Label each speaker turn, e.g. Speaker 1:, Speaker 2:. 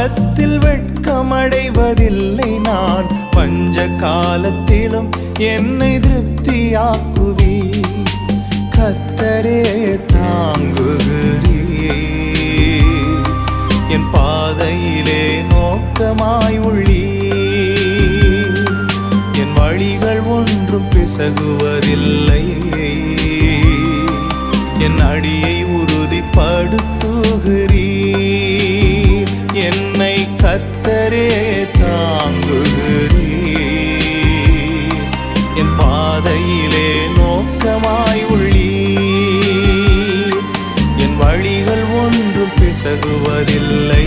Speaker 1: காலத்தில் வெட்கமடைவதில்லை நான், பஞ்ச காலத்திலும் என்னை திருப்தியாக்குவி. கர்த்தரே தாங்குகிறீர், என் பாதையிலே நோக்கமாய் உள்ளீர். என் வழிகள் ஒன்றும் பிசகுவதில்லை, என் அடியை உறுதிப்படுத்துகிறீர். என்னை கர்த்தரே தாங்குகிறீர், என் பாதையிலே நோக்கமாய் உள்ளீர். என் வழிகள் ஒன்றும் பிசகுவதில்லை,